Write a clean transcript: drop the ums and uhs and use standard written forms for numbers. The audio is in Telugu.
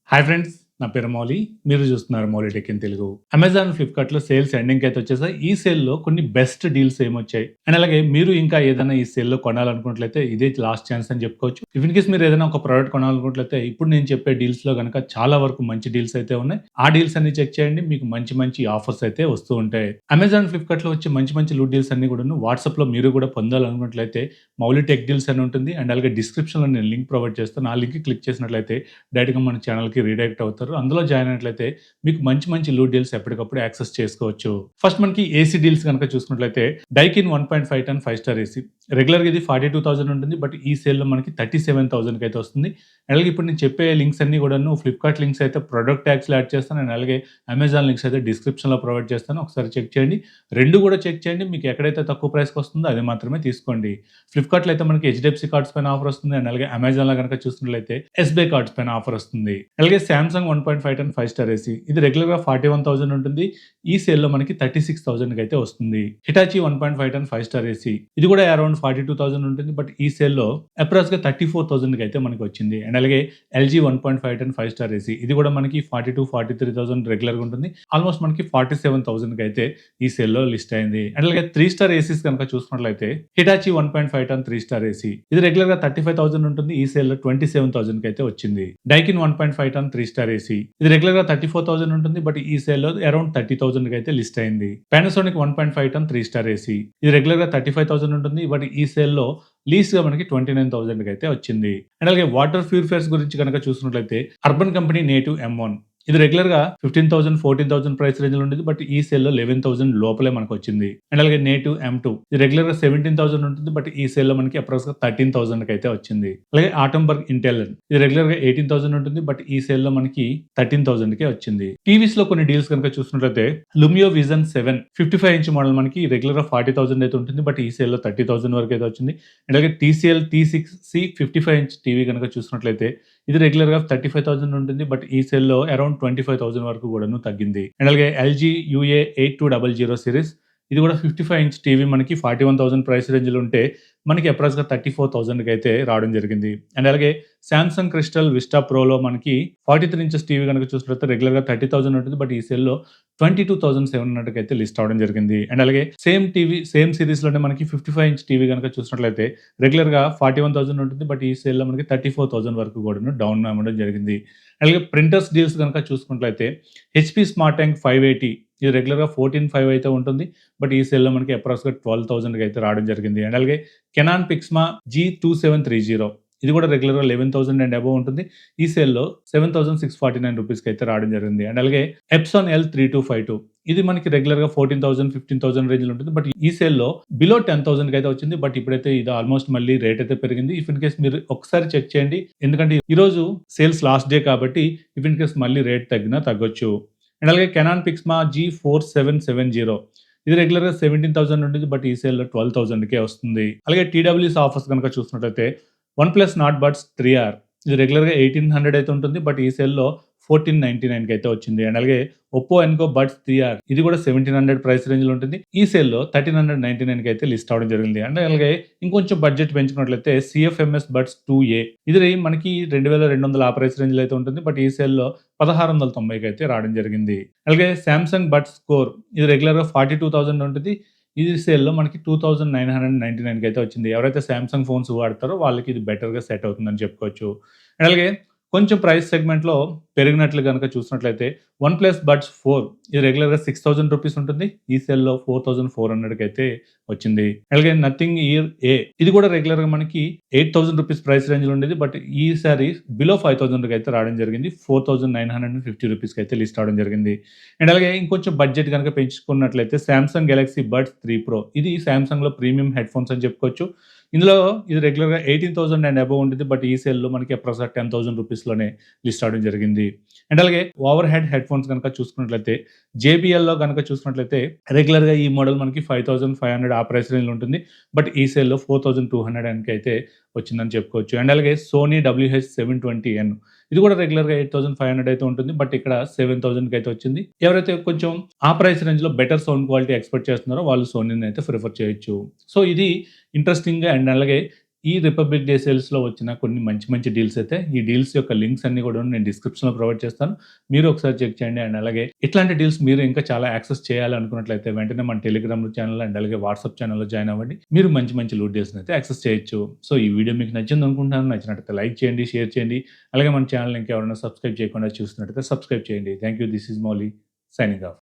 Hi friends. నా పేరు మౌలి. మీరు చూస్తున్నారు Mouli tech in Telugu. Amazon, ఫ్లిప్‌కార్ట్‌లో సేల్స్ ఎండింగ్‌కి అయితే వచ్చేసాయి. ఈ సేల్‌లో కొన్ని బెస్ట్ డీల్స్ ఏమొచ్చాయి? అండ్ అలాగే మీరు ఇంకా ఏదైనా ఈ సేల్‌లో కొనాలనుకున్నట్లయితే ఇదే లాస్ట్ ఛాన్స్ అని చెప్పుకోవచ్చు. ఇఫ్ ఇన్ కేస్ మీరు ఏదైనా ఒక ప్రొడక్ట్ కొనాలనుకున్నట్లయితే ఇప్పుడు నేను చెప్పే డీల్స్‌లో గనక చాలా వరకు మంచి డీల్స్ అయితే ఉన్నాయి. ఆ డీల్స్ అన్ని చెక్ చేయండి. మీకు మంచి మంచి ఆఫర్స్ అయితే వస్తూ ఉంటాయి. అమెజాన్, ఫ్లిప్‌కార్ట్‌లో వచ్చే మంచి మంచి లూట్ డీల్స్ అన్ని కూడాను వాట్సాప్‌లో మీరు కూడా పొందాలనుకున్నట్లయితే మౌలి టెక్ డీల్స్ అని ఉంటుంది. అండ్ అలాగే డిస్క్రిప్షన్‌లో నేను లింక్ ప్రొవైడ్ చేస్తాను. ఆ లింక్ క్లిక్ చేసినట్లయితే డైరెక్ట్‌గా మన ఛానెల్‌కి రీడైరెక్ట్ అవుతారు. అందులో జాయిన్ అయినట్లయితే మీకు మంచి మంచి లూట్ డీల్స్ ఎప్పటికప్పుడు యాక్సెస్ చేసుకోవచ్చు. ఫస్ట్ మనకి ఏసీ డీల్స్ గనక చూసుకున్నట్లయితే డైకిన్ 1.5 టన్ 5 స్టార్ ఏసీ. రెగ్యులర్‌గా ఇది 42,000 ఉంటుంది. బట్ ఈ సేల్‌లో మనకి 37,000కి అయితే వస్తుంది. అలాగే ఇప్పుడు నేను చెప్పే లింక్స్ అన్నీ కూడాను ఫ్లిప్‌కార్ట్ లింక్స్ అయితే ప్రొడక్ట్ ట్యాగ్స్‌లో యాడ్ చేస్తాను. అండ్ అలాగే అమెజాన్ లింక్స్ అయితే డిస్క్రిప్షన్‌లో ప్రొవైడ్ చేస్తాను. ఒకసారి చెక్ చేయండి. 2 కూడా చెక్ చేయండి. మీకు ఎక్కడైతే తక్కువ ప్రైస్‌కి వస్తుందో అది మాత్రమే తీసుకోండి. ఫ్లిప్‌కార్ట్‌లో అయితే మనకి హెచ్‌డిఎఫ్‌సి కార్డ్స్ పైన ఆఫర్ వస్తుంది. అండ్ అలాగే అమెజాన్‌లో గనక చూసినట్లయితే ఎస్‌బీఐ కార్డ్స్ పైన ఆఫర్ వస్తుంది. అలాగే సామ్‌సంగ్ 1.5 టన్ 5 స్టార్ ఏసీ. ఇది రెగ్యులర్‌గా 41,000 ఉంటుంది. ఈ సేల్‌లో మనకి 36,000కి అయితే వస్తుంది. హిటాచీ 1.5 టన్ 5 స్టార్ ఏసీ. ఇది కూడా అరౌండ్ 42,000 ఉంటుంది. బట్ ఈ సేల్‌లో అప్రాక్స్‌గా 34,000కి అయితే మనకి వచ్చింది. అండ్ అలాగే ఎల్‌జీ 1.5 టన్ 5 స్టార్ ఏసీ. ఇది కూడా మనకి 42,000-43,000 రెగ్యులర్‌గా ఉంటుంది. ఆల్మోస్ట్ మనకి 47,000కి అయితే ఈ సేల్‌లో లిస్ట్ అయింది. అండ్ అలాగే 3 స్టార్ ఏసీస్ గనక చూసుకున్నట్లయితే హిటాచీ 1.5 టన్ 3 స్టార్ ఏసీ. ఇది రెగ్యులర్‌గా 35,000 ఉంటుంది. ఈ సేల్‌లో 27,000కి అయితే వచ్చింది. డైకిన్ 1.5 టన్ 3 స్టార్ ఏసీ. ఇది రెగ్యులర్‌గా 34,000 ఉంటుంది. బట్ ఈ సేల్‌లో అరౌండ్ 30,000కి అయితే లిస్ట్ అయింది. పానాసోనిక్ 1.5 టన్ 3 స్టార్ ఏసీ. ఇది రెగ్యులర్‌గా 35,000 ఉంటుంది. బట్ ఈ సేల్‌లో లీస్‌గా మనకి 29,000కి అయితే వచ్చింది. అండ్ అలాగే వాటర్ ప్యూరిఫైయర్స్ గురించి గనక చూసుకున్నట్లయితే అర్బన్ కంపెనీ నేటివ్ M1. ఇది రెగ్యులర్‌గా 15,000, 14,000 ప్రైస్ రేంజ్‌లో ఉండేది. బట్ ఈ సేల్‌లో 11,000 లోపలే మనకొచ్చింది. అండ్ అలాగే నేటివ్ M2. ఇది రెగ్యులర్‌గా 17,000 ఉంటుంది. బట్ ఈ సేల్‌లో మనకి అప్రాక్స్‌గా 13,000కి అయితే వచ్చింది. అలాగే ఆటంబర్గ్ ఇంటెలిజెంట్. ఇది రెగ్యులర్‌గా 18,000 ఉంటుంది. బట్ ఈ సేల్‌లో మనకి 13,000కే వచ్చింది. టీవీస్‌లో కొన్ని డీల్స్ గనక చూసుకున్నట్లయితే లుమియో విజన్ 7 55 ఇంచ్ మోడల్ మనకి రెగ్యులర్‌గా 40,000 అయితే ఉంటుంది. బట్ ఈ సేల్‌లో 30,000 వరకు అయితే వచ్చింది. అండ్ అలాగే టీసీఎల్ T6C 55 ఇంచ్ టీవీ గనక చూసుకున్నట్లయితే ఇది రెగ్యులర్‌గా 35,000 ఉంటుంది. బట్ ఈ సేల్‌లో అరౌండ్ 25,000 వరకు కూడాను తగ్గింది. అండ్ అలాగే ఎల్‌జీ యూఏ 8200 సీరీస్. ఇది కూడా 55 ఇంచ్ టీవీ మనకి 41,000 ప్రైస్ రేంజ్‌లో ఉంటే మనకి అప్రాక్స్‌గా 34,000కి అయితే రావడం జరిగింది. అండ్ అలాగే సామ్‌సంగ్ క్రిస్టల్ విస్టా ప్రోలో మనకి 43 ఇంచెస్ టీవీ గనక చూసినట్లయితే రెగ్యులర్‌గా 30,000 ఉంటుంది. బట్ ఈ సేల్‌లో 22,700కి అయితే లిస్ట్ అవ్వడం జరిగింది. అండ్ అలాగే సేమ్ టీవీ సేమ్ సీరీస్‌లోనే మనకి 55 ఇంచ్ టీవీ గనక చూసినట్లయితే రెగ్యులర్‌గా 41,000 ఉంటుంది. బట్ ఈ సేల్‌లో మనకి 34,000 వరకు కూడాను డౌన్ అవ్వడం జరిగింది. అలాగే ప్రింటర్స్ డీల్స్ గనక చూసుకున్నట్లయితే హెచ్‌పీ స్మార్ట్ ట్యాంక్ 580. ఇది రెగ్యులర్‌గా 14,500 అయితే ఉంటుంది. బట్ ఈ సేల్‌లో మనకి అప్రాక్స్‌గా 12,000కి అయితే రావడం జరిగింది. అండ్ అలాగే కెనాన్ పిక్స్మా G2730. ఇది కూడా రెగ్యులర్‌గా 11,000 అండ్ అబోవ్ ఉంటుంది. ఈ సేల్‌లో 7,649 రూపీస్‌కి అయితే రావడం జరిగింది. అండ్ అలాగే ఎప్సాన్ L3252. ఇది మనకి రెగ్యులర్‌గా 14,000, 15,000 రేంజ్‌లో ఉంటుంది. బట్ ఈ సేల్‌లో బిలో 10,000కి అయితే వచ్చింది. బట్ ఇప్పుడైతే ఇది ఆల్మోస్ట్ మళ్ళీ రేట్ అయితే పెరిగింది. ఇఫ్ ఇన్ కేస్ మీరు ఒకసారి చెక్ చేయండి. ఎందుకంటే ఈరోజు సేల్స్ లాస్ట్ డే కాబట్టి ఇఫ్ ఇన్ కేస్ మళ్ళీ రేట్ తగ్గినా తగ్గొచ్చు. అండ్ అలాగే కెనాన్ పిక్స్మా G4770. ఇది రెగ్యులర్‌గా 17,000 ఉంటుంది. బట్ ఈ సేల్‌లో 12,000కే వస్తుంది. అలాగే టీడబ్ల్యూఎస్ ఆఫర్స్ గనక చూసినట్లయితే వన్‌ప్లస్ నాట్ బడ్స్ 3R. ఇది రెగ్యులర్‌గా 1,800 అయితే ఉంటుంది. బట్ ఈ సేల్‌లో 1,499కి అయితే వచ్చింది. అండ్ అలాగే ఒప్పో ఎన్కో బడ్స్ 3R. ఇది కూడా 1,700 ప్రైస్ రేంజ్‌లో ఉంటుంది. ఈ సేల్‌లో 1,399కి అయితే లిస్ట్ అవ్వడం జరిగింది. అండ్ అలాగే ఇంకొంచెం బడ్జెట్ పెంచుకున్నట్లయితే సీఎఫ్ఎంఎస్ బడ్స్ 2A. ఇది మనకి 2,200 ఆ ప్రైస్ రేంజ్‌లో అయితే ఉంటుంది. బట్ ఈ సేల్‌లో 1,690కి అయితే రావడం జరిగింది. అలాగే సామ్‌సంగ్ బడ్స్ స్కోర్. ఇది రెగ్యులర్‌గా 42,000 ఉంటుంది. ఈ సేల్‌లో మనకి 2,999కి అయితే వచ్చింది. ఎవరైతే సామ్‌సంగ్ ఫోన్స్ వాడతారో వాళ్ళకి ఇది బెటర్‌గా సెట్ అవుతుందని చెప్పుకోవచ్చు. అండ్ అలాగే కొంచెం ప్రైస్ సెగ్మెంట్‌లో పెరిగినట్లు గనక చూసినట్లయితే వన్‌ప్లస్ బడ్స్ 4. ఇది రెగ్యులర్‌గా 6,000 రూపీస్ ఉంటుంది. ఈ సేల్‌లో 4,400కి అయితే వచ్చింది. అలాగే నథింగ్ ఇయర్ ఏ. ఇది కూడా రెగ్యులర్‌గా మనకి 8,000 రూపీస్ ప్రైస్ రేంజ్‌లో ఉండేది. బట్ ఈసారి బిలో 5,000కి అయితే రావడం జరిగింది. 4,950 రూపీస్‌కి అయితే లిస్ట్ అవ్వడం జరిగింది. అండ్ అలాగే ఇంకొంచెం బడ్జెట్ గనక పెంచుకున్నట్లయితే సామ్‌సంగ్ గెలాక్సీ బడ్స్ 3 ప్రో. ఇది సామ్‌సంగ్‌లో ప్రీమియం హెడ్‌ఫోన్స్ అని చెప్పుకోవచ్చు. ఇందులో ఇది రెగ్యులర్‌గా 18,000 అండ్ అబోవ్ ఉంటుంది. బట్ ఈ సేల్‌లో మనకి అప్రాక్స్‌గా 10,000 రూపీస్‌లోనే లిస్ట్ అవ్వడం జరిగింది. అండ్ అలాగే ఓవర్ హెడ్ హెడ్‌ఫోన్స్ గనక చూసుకున్నట్లయితే జేబీఎల్‌లో గనక చూసినట్లయితే రెగ్యులర్‌గా ఈ మోడల్ మనకి 5,500 ఆ ప్రైస్ రేంజ్‌లో ఉంటుంది. బట్ ఈ సేల్‌లో 4,200కి అయితే వచ్చిందని చెప్పుకోవచ్చు. అండ్ అలాగే సోనీ WH-720N. ఇది కూడా రెగ్యులర్‌గా 8,500 అయితే ఉంటుంది. బట్ ఇక్కడ 7,000కి అయితే వచ్చింది. ఎవరైతే కొంచెం ఆ ప్రైస్ రేంజ్‌లో బెటర్ సౌండ్ క్వాలిటీ ఎక్స్‌పెక్ట్ చేస్తున్నారో వాళ్ళు సోనీని అయితే ప్రిఫర్ చేయొచ్చు. సో ఇది ఇంట్రెస్టింగ్‌గా అండ్ అలాగే ఈ రిపబ్లిక్ డే సేల్స్‌లో వచ్చిన కొన్ని మంచి మంచి డీల్స్ అయితే ఈ డీల్స్ యొక్క లింక్స్ అన్నీ కూడా నేను డిస్క్రిప్షన్‌లో ప్రొవైడ్ చేస్తాను. మీరు ఒకసారి చెక్ చేయండి. అండ్ అలాగే ఇట్లాంటి డీల్స్ మీరు ఇంకా చాలా యాక్సెస్ చేయాలనుకున్నట్లయితే వెంటనే మన టెలిగ్రామ్ ఛానల్ అండ్ అలాగే వాట్సాప్ ఛానల్‌లో జాయిన్ అవ్వండి. మీరు మంచి మంచి లూట్ డీల్స్‌ని అయితే యాక్సెస్ చేయొచ్చు. సో ఈ వీడియో మీకు నచ్చింది అనుకుంటున్నాను. నచ్చినట్లయితే లైక్ చేయండి, షేర్ చేయండి. అలాగే మన ఛానల్ ఇంకెవరైనా సబ్స్క్రైబ్ చేయకుండా చూస్తున్నట్టయితే సబ్స్క్రైబ్ చేయండి. Thank you. This is Mouli signing off.